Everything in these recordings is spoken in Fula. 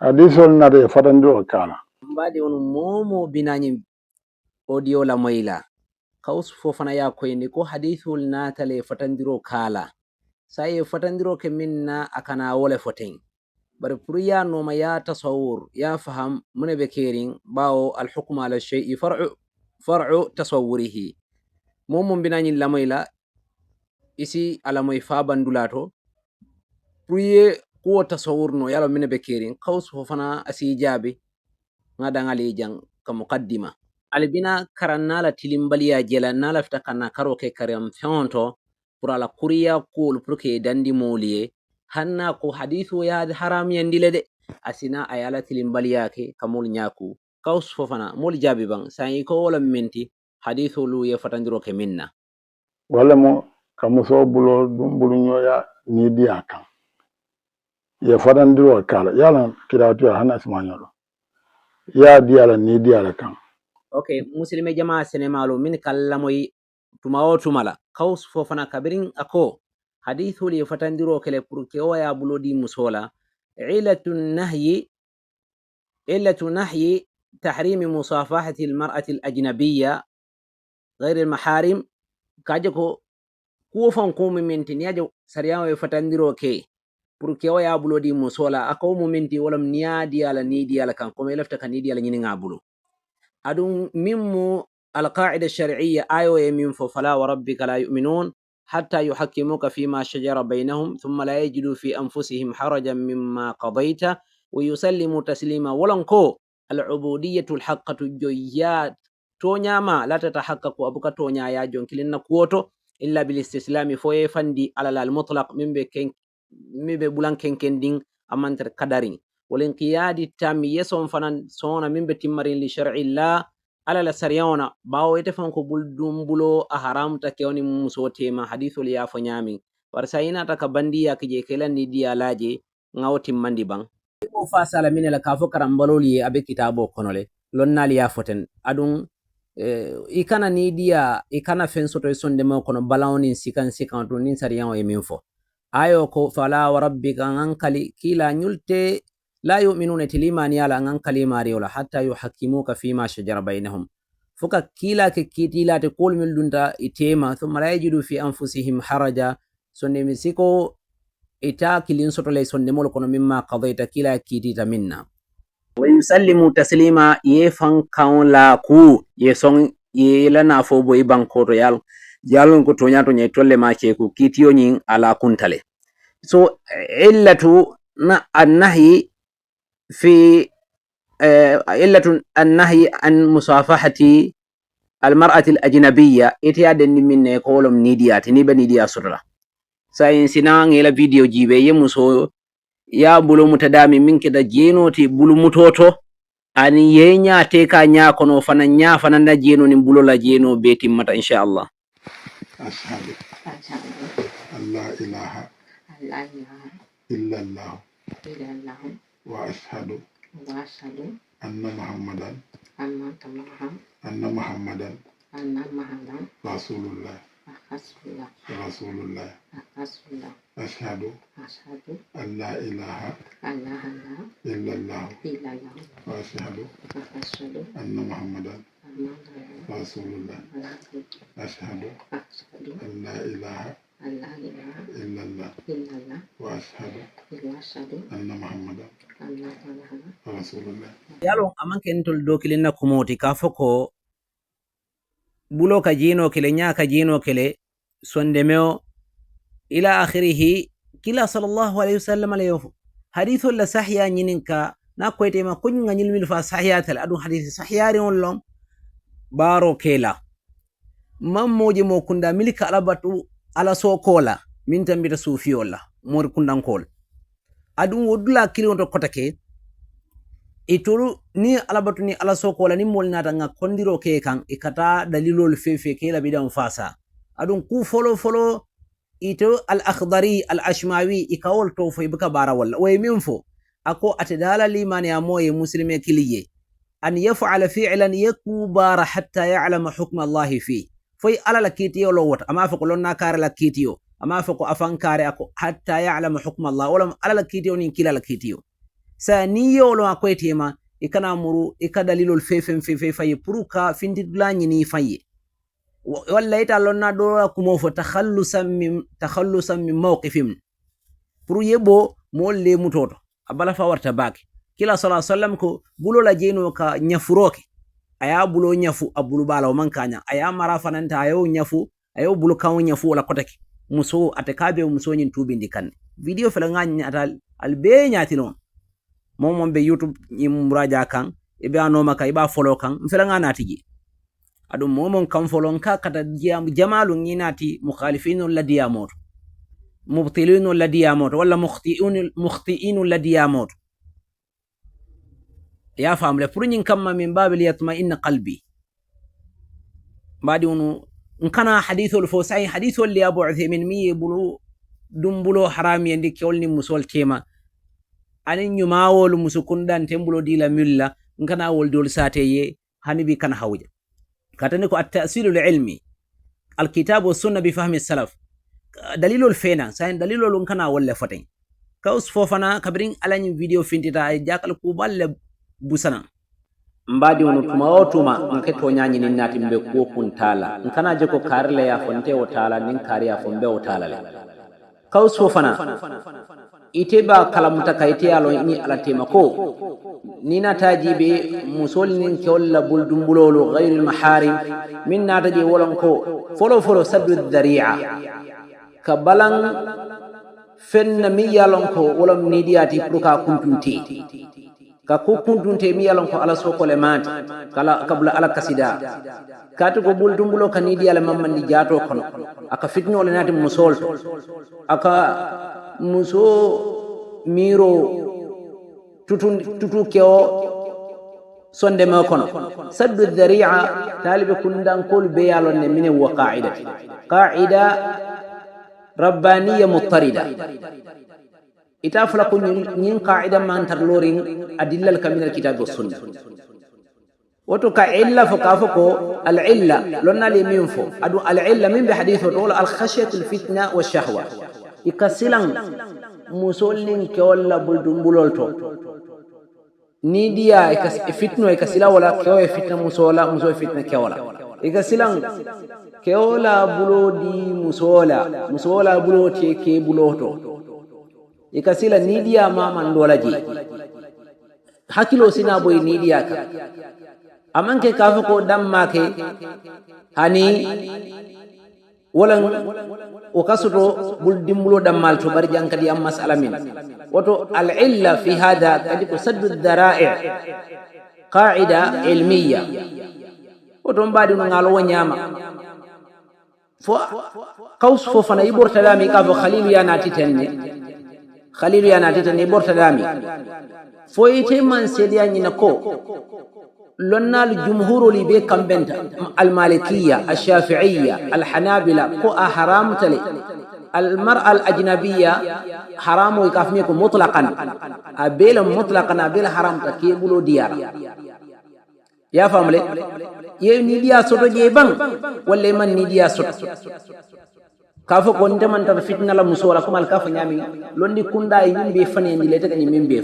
hadisol nade fatandiro kala mbadi on momo binani audio la moyla kaus fofana ya koyni ko hadithul natale fatandiro kala sai fatandiro ke minna akana wole foten bari pour ya noma ya tasawur ya faham mune be kerin bawo al hukmu ala shay'i far'u tasawwurihi momo binani la moyla isi ala moy fa bandulato pour ye ko tasawur no yalo mine be kerin kaus fofana asi jabi ngada ngali jang ka muqaddima albina karanna la tilimbaliya jela nala fita kana karo ke karam fonto pour ala kuriya kul pour ke dandi moliye hanna ko hadithu ya haram yandile de asina ayala tilimbaliya ke kamul nyaku kaus fofana mol jabi bang sai ko wala menti hadithu lu ye fatandiro ke minna wala mo kamuso bulo dumbulu nyoya ni dia kan ye fatandiro kala yala kiratu ya hana simanyolo ya dia la ni dia la kan okay muslime jama senemalu min kallamoy tuma o tumala kaus fofana kabirin ako hadithu li fatandiro kele pour ke o ya bulodi musola علة نهي تحريم مصافحة المرأة الأجنبية غير المحارم كاجكو كوفان كومي منتي نياجو سريان يفتندرو كي pour ke o ya bulodi musola ako momenti wolam niadi ala nidi ala kan ko lafta kan nidi ala nyini ngabulo adun mimmu القاعدة الشرعية آية من فلا وربك لا يؤمنون حتى يحكموك فيما شجر بينهم ثم لا يجدوا في أنفسهم حرجا مما قضيت ويسلموا تسليما ولنكو العبودية الحقة الجيات تونيا ما لا تتحقق أبوك تونيا يا جون كلنا كوتو إلا بالاستسلام فوي فندي على المطلق من بولان كن دين أمانتر كدارين والانقياد التام يسون فنان سونا من بتمرين لشرع الله ala la sariyaona bawo ite fanko buldum bulo a haramta kewni muso tema hadithul ya fo nyami war sayina ta ka bandi ya kije kelan ni dia laje ngawti mandi bang o fa sala min la kafo karambaloli abe kitabo konole lonnali ya foten adun ikana ni dia ikana fenso to sonde mo kono balawni sikan to nin sariyawo e min fo ayo ko fala wa rabbika ankali kila nyulte لا يؤمنون تليمان يالا أن كلمة ريولا حتى يحكموك فيما شجر بينهم فكا كيلا كيتي لا تقول من دونتا إتيما ثم لا يجدوا في أنفسهم حرجا سنة مسيكو إتا كلين سطولي سنة مولكونا مما قضيت كيلا كيتي منا ويسلموا تسليما يفن كون لاكو يسون يلنا فوبو إبان كورو يالون كتونيا تونيا تولي ما شيكو كيتيو نين على كنتالي so علة النهي في علة النهي عن مصافحة المرأة الأجنبية إتياد من يقولون نيديات نيبا نيديا سرلا ساين سنان إلى فيديو جيبه يمسو يا بلو متدامي من كده جينو تي بلو متوتو أن ينيا تيكا نيا كنو فنان فنان جينو نبلو لا جينو بيتي متا إن شاء الله أشهد أن لا إله إلا الله وأشهد أن محمدا رسول الله أشهد أن لا إله إلا الله وأشهد أن محمدا رسول الله أشهد أن لا إله إلا الله وأشهد أن محمدا رسول الله yalo amanke ntol dokilin na kumoti kafoko bulo ka jino kele nya ka jino kele sondemeo ila akhirih kila sallallahu alaihi wasallam alayhi hadithu la sahya nyininka na koyte ma kunya nyilmil fa sahyatal adu hadith sahyari onlom baro kela mammoje mo kunda milika alabatu ala sokola min tambita sufiola mor kundankol adu wodula kilon to kotake itulu ni alabatu ni ala sokola ni mol nata nga kondiro ke kan ikata dalilol fefe ke la bidan fasa adun ku folo ito al akhdari al ashmawi ikawol to fo ibka bara walla way minfo ako atadala liman ya moye muslime kiliye an yaf'ala fi'lan yakubara hatta ya'lama hukm Allah fi foy ala la kitiyo lo wot ama fa ko lonna kare la kitiyo ama fa ko afan kare ako hatta ya'lama hukm Allah wala ala la kitiyo ni kila la kitiyo sa ni yolo akwetema ikana muru ikadalilol fefe faye pour ka findidla ni faye walla ita lonna do kumo fo takhallusan min mawqifin pour yebo molle mutoto abala fa warta baki kila sallallahu alaihi wasallam ko bulo la jeno ka nyafuroke aya bulo nyafu abulu bala o mankanya aya mara fananta ayo nyafu ayo bulu kan nyafu wala kotake muso atakabe muso nyin tubindi kan video fela ngani atal albe nyati non momon be youtube ni muraja kan ibe anoma ka iba follow kan fela ngana tiji adum momon kan follow ka kata jamalu nginati mukhalifinu ladiyamot mubtilinu ladiyamot wala mukhti'inu ladiyamot ya famle pour nyin kamma min babil yatma'inna qalbi badi unu nkana hadithul fo sai hadithul li abu uthaymin mi bulu dumbulo haram yandi kewlni musol tema anin nyumawol musukundan tembulo dila milla nkana wol dol sateye hanibi kan hawja katani ko at-ta'silul ilmi al-kitab was sunna bi fahmi salaf dalilul fena sai dalilul nkana wala fatin kaus fofana kabrin alani video fintita ay jakal ku balle busana mbadi wono tuma o tuma nketo nyanyi ni nati mbe ko kuntala nkana je ko karle ya fonte o tala nin kari ya fombe o tala le kaus fofana iteba kalamuta kaite yalo ni alatema ko nina tajibe musol nin kewla buldum ghayril maharim minna taji wolon ko folo saddu dhari'a kabalan fenna mi yalon ko wolom nidiyati pruka kuntunti ka kuntunte mi yalon ko ala soko le mati kala kabla ala kasida katu ko buldumbulo kanidi ala mamman di jato kono aka fitno le nati musol aka muso miro tutu keo sonde ma kono saddu dhari'a talib kundan kol be yalon ne min wa qa'ida rabbaniyya muttarida itafla kun nyin qa'ida man tarlorin adilla al-kamil al-kitab was sunnah woto ka illa fo ka fo ko al-illa lonna li min fo adu al-illa min bi hadithu wala al-khashyatu al-fitna wash-shahwa ikasilan musollin ke wala buldum bulolto ni dia fitno ikasila wala ke fitna muso fitna ke wala ikasilan ke wala bulo di musola bulo te ke buloto ikasila nidia mama ndola ji hakilo sina boy nidia ka amanke ka ko damma ke hani wala o kasuto bul dimbulo dammal to bari jankadi am masala min woto al illa fi hada kadi ko saddu dhara'i qa'ida ilmiya woto mbadi no ngalo wonyama fo kaus fo fana ibortalami ka fo khalil yana titenne bortalami fo ite man sediya nyina ko lonnal jumhuru li be kambenta al malikiyya al shafi'iyya al hanabila ko haram tale al mar'a al ajnabiyya haramu ikafmi ko mutlaqan abela haram ta ke bulo diyara ya famle ye ni diya soto je bang walle man ni diya soto kafo ko ndeman tar fitna la musola ko mal kafo nyami londi kunda yimbe fane ni lete kany membe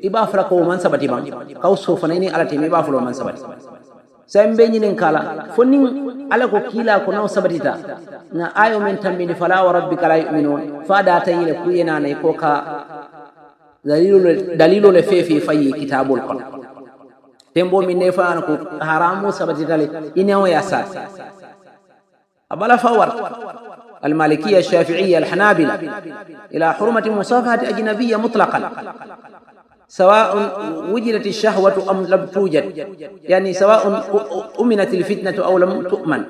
iba fara ko man sabati bang kaw so fane ni alate mi ba fulo man sabati sembe nyinen kala fonni ala ko kila ko naw sabatita na ayo men tambini fala wa rabbika la yu'minun fada tayile ku yena nay ko ka dalilu le fefi fayi kitabul kon tembo min ne fa ko haramu sabatita le inawo ya sa abala fawar المالكية الشافعية الحنابلة إلى حرمة مصافحة أجنبية مطلقا سواء وجدت الشهوة أم لم توجد يعني سواء أمنت الفتنة أو لم تؤمن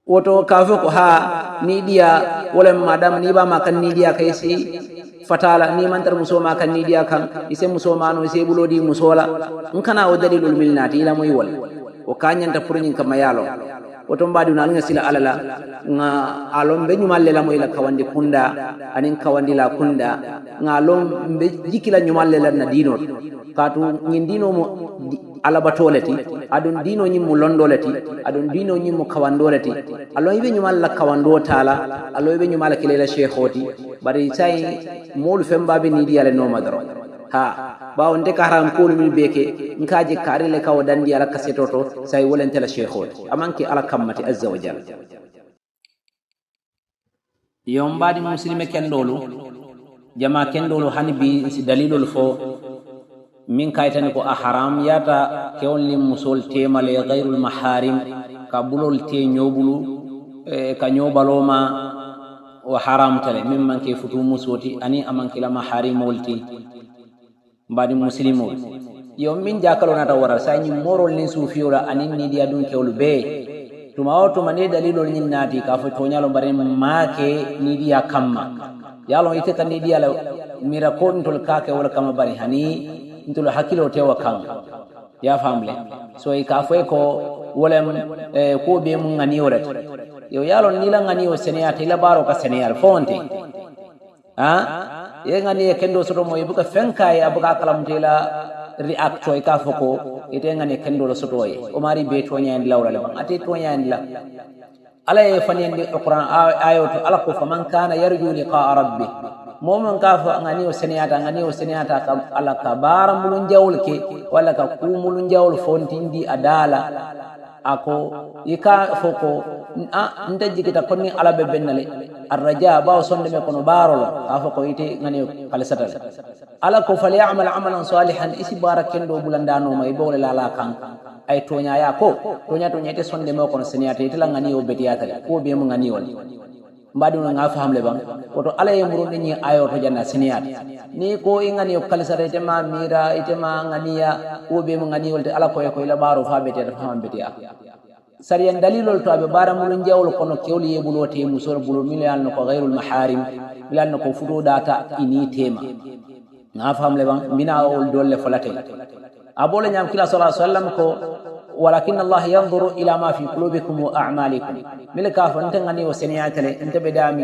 وتكافقها نيديا ولما دام نيبا ما كان نيديا كيسي فتالا ني من تر مسوما كان نيديا كان يسي مسومانو يسي بلودي مسولا نكنا ودليل الملنات إلى ميول وكان ينتفرين كما يالو woto mbadi una nga sila alala nga alom be nyumalle la moyla kawandi kunda anin kawandi la kunda nga alom be jikila nyumalle la na dino katu nyin dino mo alabatoleti adun dino nyimmo londoleti adun dino nyimmo kawandoleti alon ibe nyumalla kawando tala alon ibe nyumalla kilela sheikhoti bari sai molu fembabe ni di ala no madro ha bawo nde ka haram ko mi beke nkaje karile kaw dandi ala kasetoto sai wolente la sheikhoti amanki ala kammati azza wa jalla yombadi muslime kendolu jama kendolu hanbi si dalilul fo min kaytani ko a haram yata kewli musol temale ghayrul maharim ka bulol te nyobulu ka nyobaloma wa haram tale min manke futu musoti ani amanke la maharim wolti mbadi muslimo yo min jakalo nata wara sanyi morol ni sufiola anin ni dia dun kewlu be tuma o tuma ne dalilol nyin nati ka fo to nyalo bare make ni dia kamma yalo ite kan ni dia la mira kontol kake wala kama bari hani ntolo hakilo tewa kan ya famle so e ka fo ko wolem ko be mun ngani orat yo yalo ni la ngani o seniya te la baro ka seniya fonte ha ye ngani e kendo soto mo ibuka fenka e abuka kalam tela react o e ka fo ko ite ngani kendo lo soto e o mari be to nyaandi lawla la ate to nyaandi la ala e fanende alquran ayoto ala ko faman kana yarju liqa rabbi momen ka fa ngani o seniyata ka ala ka bara mulun jawol ke wala ka ku mulun jawol fontindi adala ako ika foko nta jikita konni ala be bennale arraja ba sonde me kono barolo ka foko ite ngani kala satal ala ko fal ya'mal amalan salihan isi barakendo bulandano may bole la kan ay tonya ya ko tonya ite sonde me kono seniyata ite la ngani o betiyata ko be mo ngani wal mbadi nga famle bang woto ala e murunde ni ayo to janna siniyat ni ko ingani o kalisare tema mira itema ngania o be mo ngani wolde ala ko e ko ila baro fa bete da fam bete sariyan dalilol to abe bara mulun jawol kono kewli yebulote musor bulu milal no ko ghayrul maharim milal no ko fudo data ini tema nga famle bang mina o dolle folate abole nyam kila sallallahu alaihi wasallam ko ولكن الله ينظر إلى ما في قلوبكم وأعمالكم ملكا فانت غني وسنيات لي انت بدامي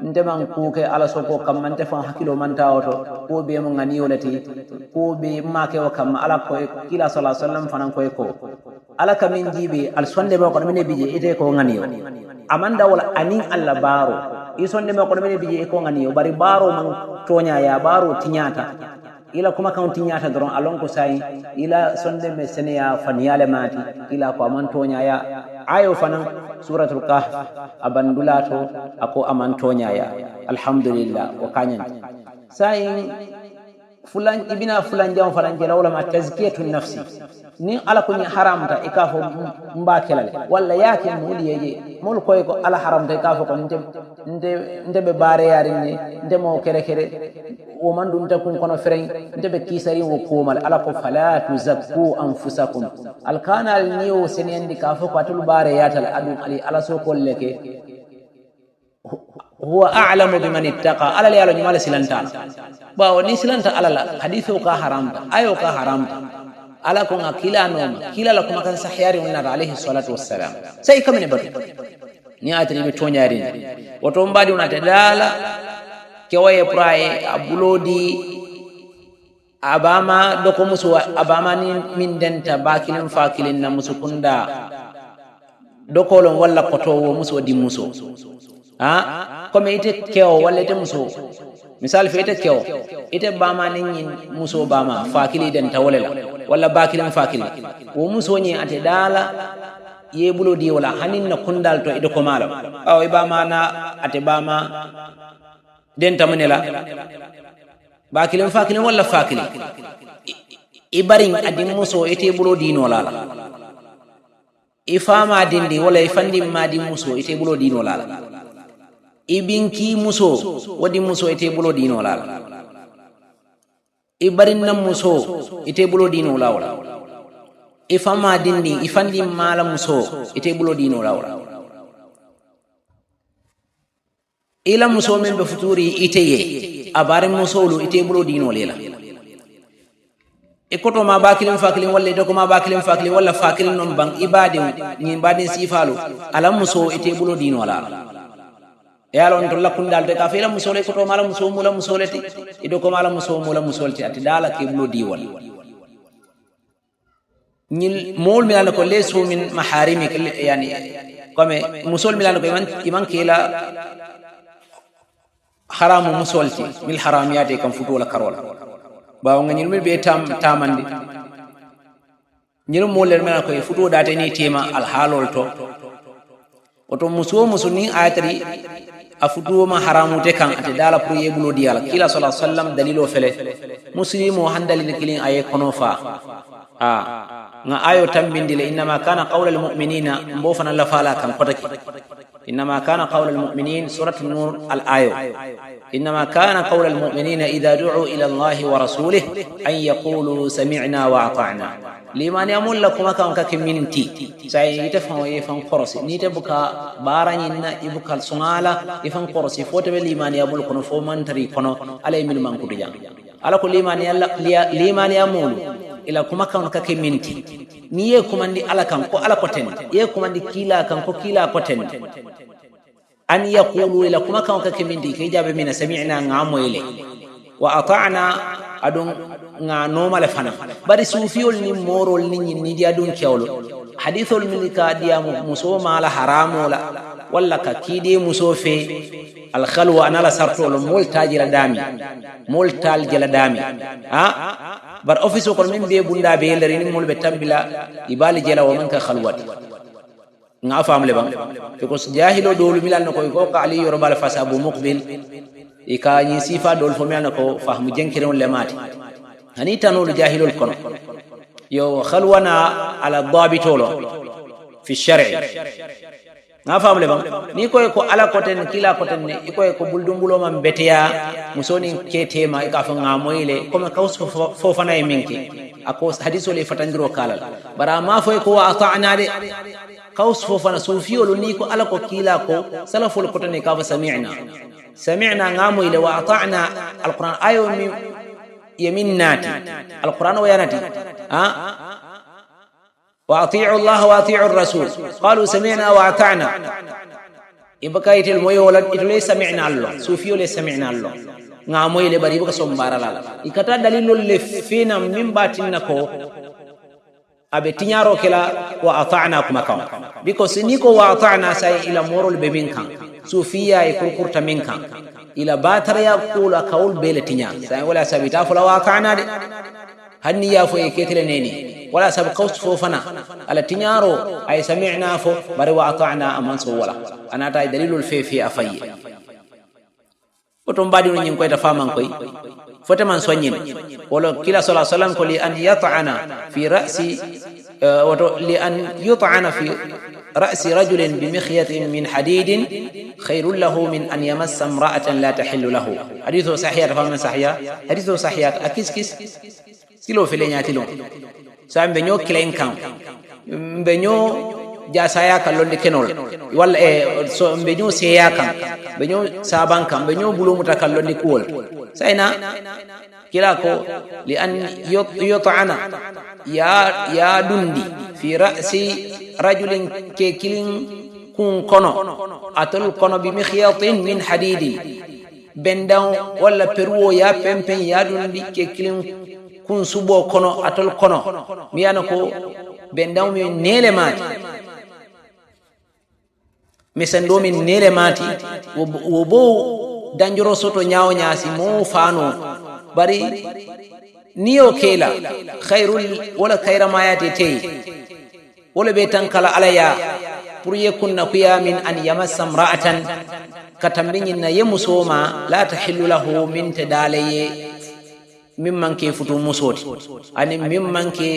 انت من كوك على سوكو كم انت فان حكيلو من تاوتو كو بي من غني ولتي كو بي ماكي وكم على كوي كلا صلى الله عليه وسلم فنان كوي كو على كمين جيبي السوند بو كون من بيجي ايتي كو غني امان داول اني الله بارو يسوند بو كون من بيجي كو غني bari baro man tonya ya baro tinyata ila kuma kaunti nyata doron alon ko sai ila sonde me seneya faniyale mati ila ko amantonya ya ayo fanan suratul kahf abandulato ako amantonya ya alhamdulillah wa kanyan sai fulan ibina fulan jam fulan jela wala ma tazkiyatun nafsi ni ala ko ni haramta ikafo mbakelale walla yake muli yeje mul koy ko ala haramta ikafo ko nte be bare yari ni nte mo kere o man dum ta kun kono fereng nte be kisari wo komal ala ko fala tuzakku anfusakum al kana al niyo senendi kafo ko atul bare yatal adu ali ala so kolleke huwa a'lamu biman ittaqa ala yalo nyumala silanta bawo ni silanta ala la hadithu ka haramta ayo ka haramta ala ko ngakila noma kila la kuma kan sahyari unna alayhi salatu wassalam sai kamene batu ni atri be tonyari woto mbadi unate dala kewaye praye abulodi abama doko musu abama ni min denta bakilin fakilin na musukunda dokolon walla kotowo musu di muso ha comme ite kewo walla ite muso misal fe ite kewo ite bama ni muso bama fakili denta wala walla bakilin fakili wo muso ni ate dala yebulo di wala hanin na kundal to ide ko malam aw ibama na ate bama den tamanela bakilin fakilin walla fakili ibarin adin muso ite bulo dino lala ifama dindi wala ifandi madi muso ite bulo dino lala ibinki muso wadi muso ite bulo dino lala ibarin nam muso ite bulo dino lala ifama dindi ifandi mala muso ite bulo dino lala ila muso men be futuri iteye abare musolu ite bulo dino lela koto ma bakilin fakilin walla ito ko ma bakilin fakilin walla fakilin non bang ibadin sifalu ala muso ite bulo dino ala yalo on to lakundal de ka fela muso le koto mala muso mula muso le ti ito ko mala muso mula muso ti ati dala ke bulo di wal ñil mol mi ala ko lesu min maharimi yani comme musol mi ala ko iman kila haramu musolti mil haramiyati kam futola karola bawo nga ñil mi be tamandi ñil moler mena ko futo date ni tema al halol to oto muso ni ayatri a futo ma haramu te kan ate dala pour yebulo diyala kila sallallahu alaihi wasallam dalilo fele muslimo handali kilin aye kono fa nga ayo tambindi le inma kana qawlul mu'minina mbo fana la fala kan kotaki inma kana qawlul mu'minin suratul nur al ayo إنما كان قول المؤمنين إذا دعوا إلى الله ورسوله أن يقولوا سمعنا وأطعنا لمن يمول لكم كم كمينتي سيتفهم يفهم قرصي نيتبكى بارانينا يبكى الصنالة يفهم قرصي فوتب لمن يمول كن فومن تري كن على من كريان على كل لمن يمول إلى كم كمينتي نيه كماندي على كم كو على كتن يه كماندي كيلا كم كو كيلا كتن أن يقولوا إلى كما كانوا كمندي كي جاب من سمعنا نعمو إليه وأطعنا أدون نوم لفنا بري سوفيو المورو نيجي أدون كيولو حديث الملكة ديا مسو على حرام ولا كيدي مسو في الخلوة أنا لا سرتو مول تاجر دامي مول تاجر دامي بر أوفيسو كل من بيه بندا بيه لرين مول بتمبلا يبالي جلا ومن كخلوتي nga fam le bang because jahilo dolu milal nako ko ka ali yorbal fasabu muqbil e ka ni sifa dol fo milal nako fahmu jenkire on le mati hani tanul jahilul kono yo khalwana ala dhabitolo fi shar'i nga fam le bang ni ko ala koten kila koten ne ko buldumbulo man beteya musoni ketema e ka fa nga moyle comme kaus fo fana e minki ako hadiso le fatandiro kalal bara ma fo ko ata'na de kaus fofana sufiyolu ni ko ala ko kila ko salaful ko tane ka fa sami'na ngamu ila wa ata'na alquran ayo mi yaminnati alquran wa yanati wa ati'u allah wa ati'u ar-rasul qalu sami'na wa ata'na ibakayt almoyola itule sami'na allah sufiyo le sami'na allah ngamu ile bari baka sombara la ikata dalilul le fina min batinna ko abe tinyaro kela wa ata'na kuma kan because niko wa ata'na sai ila morol be min kan sufiya e kurkurta min kan ila batar ya kula kaul bele tinya sai wala sabita fula wa ata'na de hanni ya fo e ketele neni wala sab qaus fo fana ala tinyaro ay sami'na fo bari wa ata'na aman so wala anata dalilul fi afayi otom badi no nyin ko ta faman koy fote man soñin wala kila sallallahu alaihi wasallam ko li an yata'ana fi ra'si wa li an yut'ana fi ra'si rajulin bi mikhyatin min hadidin khairul lahu min an yamassa imra'atan la tahillu lahu hadithu sahih faman sahih hadithu sahih akiskis silo fele nyatilo sambe nyo kilen kan mbenyo jasaya kalonde kenol walla so mbenyo seya kan benyo saban kan benyo bulu mutakallonde kuwol sayna kila ko li an yut'ana ya dundi fi ra'si rajulin ke kilin kun kono atul kono bi mikhyatin min hadidi bendan walla perwo ya pempen ya dundi ke kilin kun subo kono atul kono miyana ko bendan mi nele mati misando min nele mati wo bo danjoro soto nyaawo nyaasi mo fano bari niyo kela khairul wala khaira ma yati tay wala be tankala alaya pour yekunna kuya min an yamassa imra'atan katambin na yemusoma la tahillu lahu min tadalaye mimman ke futu musoti ani mimman ke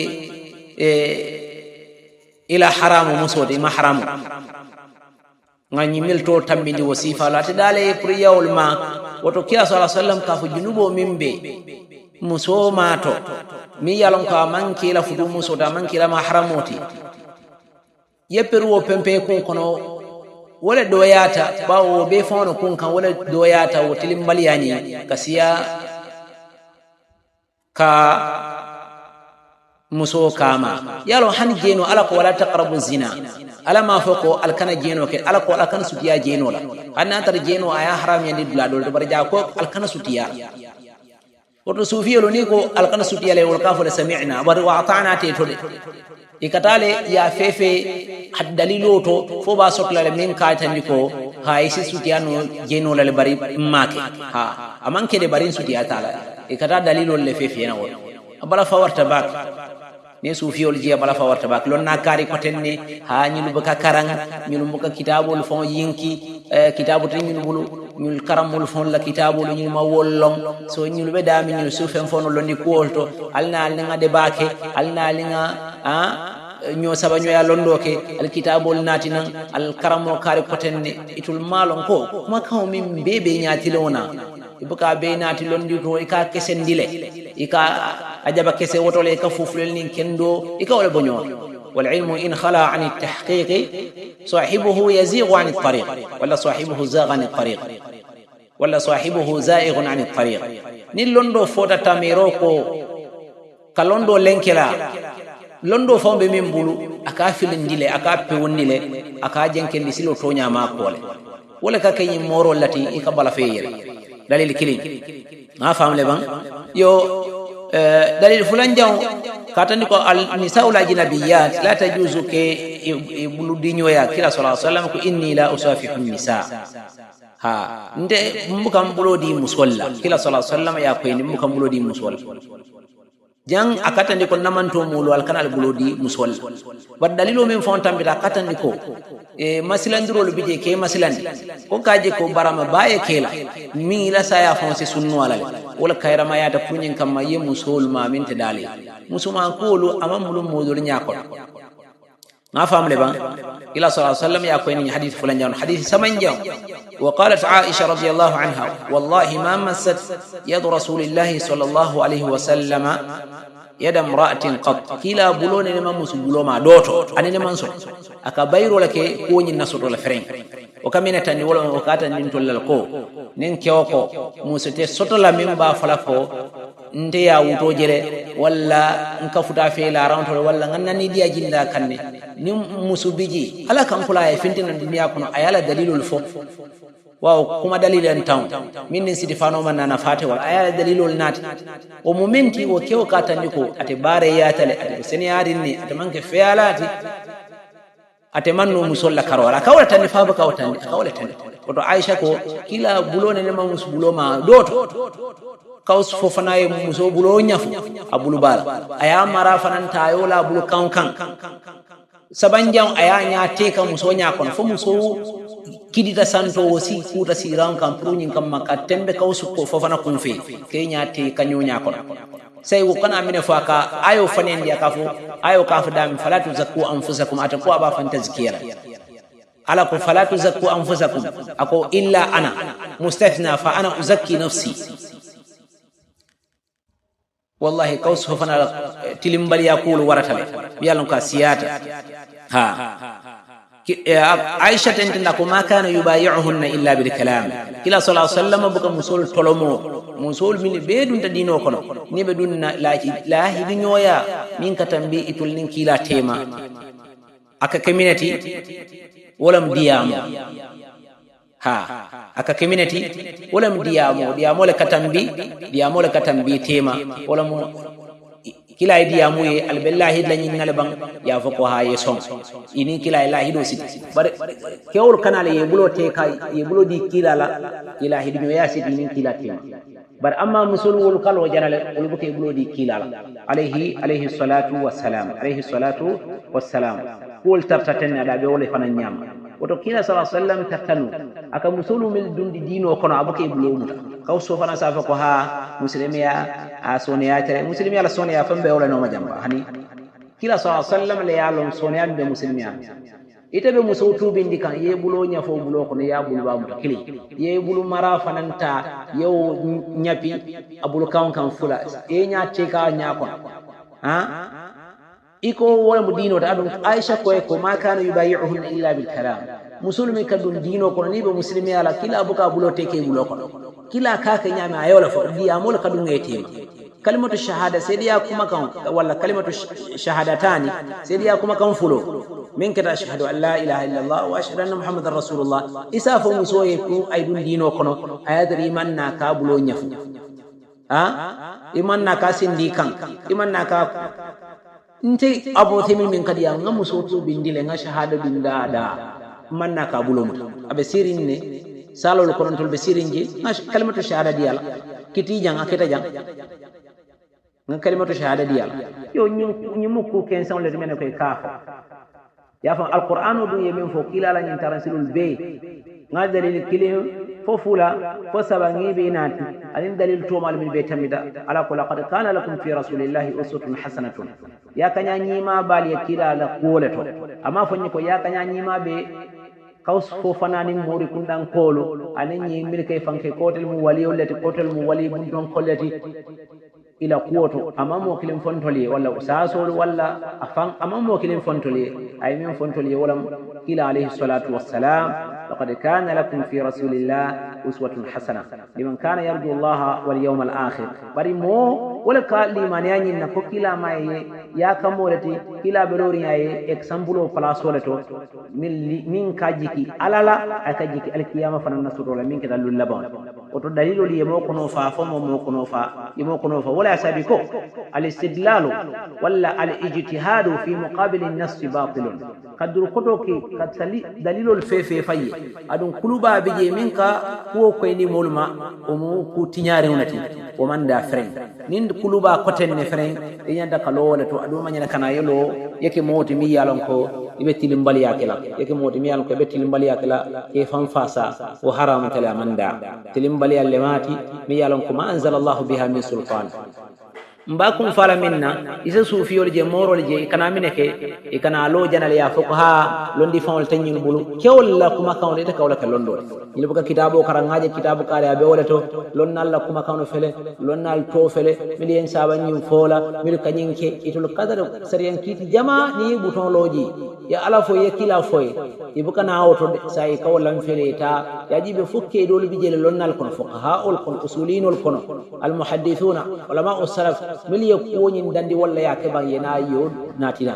ila haramu musoti ma haramu ngani milto tambindi wasifa la tadalaye pour yawul ma woto kiya sallallahu alaihi wasallam ka fu junubo mimbe musomato mi yalon ka manki la fudu musota manki la mahramoti yeperu pempe kun kono wala doyata bawo be fono kun kan wala doyata wo tilimbali yani kasiya ka muso kama yalo han jeno ala ko wala taqrabu zina ala ma foko al kana jeno ke ala ko ala kana sutiya jeno la anna tar jeno aya haram yandi dula do bar ja ko al kana sutiya woto sufiyolo ni ko al kana sutiya le wal kafo le sami'na bar wa ata'na te to de ikatale ya fefe had dalilo to fo ba sotla le min ka tandi ko ha isi sutiya no jeno la le bari make ha amanke de barin sutiya tala ikata dalilo le fefe na wo abala fawarta bak ne sufiyol jiya bala fawarta bak lonna kari ko tenne ha nyulu baka karang nyulu muka kitabul fon yinki kitabu tan nyulu bulu nyul karamul fon la kitabul nyulu ma wollong so nyulu be dami nyulu sufen fon londi kuolto alna ngade bake alna linga nyo saba nyo ya londo ke al kitabul natinan al karamo kari ko tenne itul malon ko kuma kaw min bebe nyati lona ibuka be nati londi to ika kesendile ika ajaba kese wotole ka fuflel nin kendo ika wala bonyo wal ilmu in khala an at tahqiq sahibuhu yazighu an at tariq wala sahibuhu zagha an at tariq wala sahibuhu za'ighun an at tariq ni londo fota tamiro ko kalondo lenkela londo fombe min bulu aka filindile aka pewndile aka jenkendi silo tonya ma kole wala ka kay moro lati ika bala feyere dalil kilin ma famle bang yo dalil fulan jaw katani ko al nisaul ajnabiyat la tajuzu ke buludinyo ya kila sallallahu alaihi wasallam ko inni la usafihu nisa ha nde mbukam bulodi musalla kila sallallahu alaihi wasallam ya ko ni mbukam bulodi musalla jang akatandi ko namanto mulu al kanal bulodi musalla bad dalilo min fon tambita akatandi ko masilandirolu bije ke masilandi ko kaje ko barama baye kela min ila saya fonse sunnu alale wala kayra ma yata kunyin kamma ye musul ma min tedali musuma kolu amamulu modol nyakol ما فهم لبا إلى صلى الله عليه وسلم يأكل حديث فلان جاون حديث سمن جاون وقالت عائشة رضي الله عنها والله ما مست يد رسول الله صلى الله عليه وسلم يد امرأة قط كلا بلون لما مسبلو ما دوتو أنا لما نسو أكبير لك كوني النصر ولا فرين وكمينة تاني ولا وكاتا ننتو للكو ننكيوكو موسيتي سوتلا ممبا فلافو nte ya wuto jere walla nka futa fe la rawto walla nganna ni dia jinda kanne ni musubiji ala kan kula e fintina dunya kono ayala dalilul fo waaw kuma dalilan taw min ni sidi fano man na fate wal ayala dalilul nat o momenti o kew katandi ko ate bare yatale ate seniyadin ni ate manke fealati ate manno musolla karwala kawla tan fa ba kawtan kawla tan oto aisha ko kila bulone ne ma musbulo ma doto kaus fofana ye muso bulo nyafu abulu bala aya mara fanan tayo la bulu kan sabanjam aya nya teka muso nya kon fo muso kidita santo wosi kuta siran kan prunin kam maka tembe kaus ko fofana kun fe ke nya te kanyo nya kon sai wo kana mine faka ayo fanen dia kafu ayo kafu dam falatu zakku anfusakum ataku aba fan tazkira ala ko falatu zakku anfusakum ako illa ana mustathna fa ana uzakki nafsi والله كوس فنا تلمبل يقول ورثله يالون كاسيات ها عائشة تنتنا ما كان يبايعهن إلا بالكلام كلا صلى الله عليه وسلم بك مسول تلمو مسول من بدون تدينو كنو ني بدون لا هدنيويا من كتنبي إتولين كلا تيما أكا كمينتي ولم ديامو ha aka community wala diamo le katambi tema wala mu kila diamo ye albillahi la nyin nalban ya fako ha ye som ini kila ilahi do sit bare kewul kanale ye bulo te kay ye bulo di kila la ilahi do ya sit ini kila tema bar amma musul wol kalo janale wol buke bulo di kila la alayhi salatu wassalam wol tartaten da be wol fanan nyam woto kila sallallahu alaihi wasallam tattanu aka musulu mil dundi dino kono abuke bulo muta kaw so fana safa ko ha muslimiya a soneya tere muslimiya la soneya fambe wala no majamba hani kila sallallahu alaihi wasallam le yalon soneya be muslimiya ite be muso tubi ndikan ye bulo nya fo bulo kono ya bulu ba muta kili ye bulu mara fananta yo nyapi abulu kan fula e nya teka nya kono ha iko wala mu dino da adun aisha ko ma kana yubayi'uhunna illa bil kalam musulmi kadun dino ko ni be muslimi ala kila buka bulo teke bulo ko kila ka ka nyama ayola fo di amul kadun ngete kalimatu shahada sediya kuma kan walla kalimatu shahadatani sediya kuma kan fulo min kata ashhadu an la ilaha illallah wa ashhadu anna muhammadar rasulullah isa fo musoye ku ay dun dino kono ayadri man na ka bulo nyafu iman na ka sindi kan iman na ka nte abote min kadiya ngam musoto bindile nga shahada bindada man na ka bulo muta abe sirinne salol konon tol be sirinji kalimatu shahada diyala kiti jang aketa jang nga kalimatu shahada diyala yo ñu mukku ken son le men koy kafo ya fa alqur'anu du yemin fo kila la nyin taransilul be nga dalil kilim fo fula fo sabangi be nati alin dalil to mal min be tamida ala ko laqad kana lakum fi rasulillahi uswatun hasanatun ya kanya nyima bali kila la koleto amma fo nyiko ya kanya nyima be kaus fo fanani mori kundan kolo anen nyi mir kay fanke kotel mu wali olati kotel mu wali bun don kollati ila kuwoto amamo kilim fontoli walla usasol walla afan amamo kilim fontoli ay min fontoli wala kila alayhi salatu wassalam laqad kana lakum fi rasulillah uswatun hasana liman kana yarju allaha wal yawmal akhir bari mo wala ka limani yanyi na ko kila maye ya kamolati kila belori yaye example o place wala to min kajiki alala akajiki alkiyama fanan nasurola min kedalul laban oto dalilo li mo kono fa fo mo kono fa imo kono fa ولا سابقه الاستدلال ولا الاجتهاد في مقابل النص باطل قد ركوتوكي قد دليل الفيفي في ادون قلوبا بيجي منك هو كويني مولما ومو كوتينياري ونتي ومن دا فرين نين قلوبا كوتن فرين يندا كالو تو ادو ما كان يلو يكي موتي مي يالونكو ibe tilimbali yakela yake modi mi ko be tilimbali yakela e fam fasa wa haram tala manda tilimbali allemati mi yalon ko ma anzalallahu biha min sultan mbakum fala minna isa sufiyol je morol je kana mineke e kana lo janal ya foko ha londi fawol tanyil bulu kewla kuma kawle ta kawla londo ni buka kitabo karangaje kitabo kare abe wala to lonnal la kuma kawno fele lonnal to fele miliyen sabanyi fola mil kanyinke itul qadar sariyan kiti jama ni buton loji ya ala fo ya kila fo ibuka na auto sai kawlan fele ta yajibe fukke dole bijele lonnal kon fuqaha ul kon usulinul kon al muhaddithuna ulama salaf miliye koñin dandi walla ya ke ban yana yo natina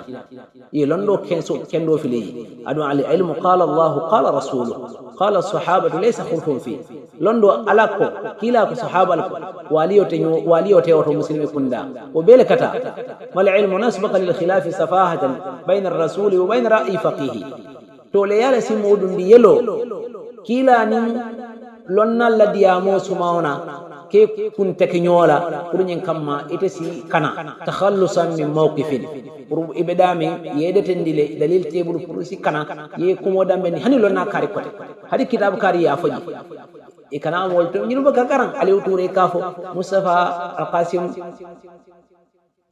ye londo kenso kendo fili adu al ilmu qala allah qala rasuluhu qala sahabatu laysa khulfun fi londo alako kila ko sahaba alko waliyote wato muslimi kunda o bele kata mal ilmu nasbaqa lil khilaf safahatan bayna ar-rasul wa bayna ra'i faqih to le yala simodun di yelo kila nin lonna la diamo sumaona ke kun tekinyola pour nyen kamma ite si kana takhallusan min mawqifin pour ibedami yedete ndile dalil tebul pour si kana ye kumo dambe ni hani lonna kari kote hadi kitab kari ya faji e kana molto nyinu baka karan ali toure kafo mustafa alqasim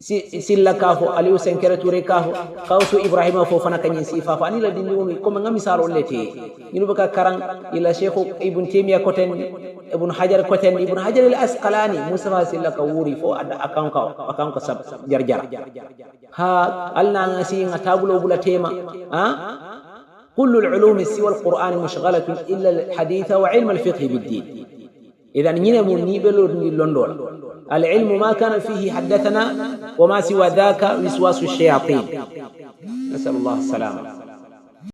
silla kafo aliou senkere touré kafo kawsu ibrahima fo fana kanyin sifa fa ani la dindi woni ko ngam misalo lete ñinu baka karan ila cheikh ibn taymiya koten ibn hajar koten ibn hajar al asqalani mustafa silla ka wuri fo akan ko sab jarjar ha alna ngasi ngatabulo bula tema ha كل العلوم سوى القرآن مشغلة إلا الحديث وعلم الفقه بالدين إذا نينمو نيبلو لندول العلم ما كان فيه حدثنا وما سوى ذاك وسواس الشياطين نسأل الله السلامة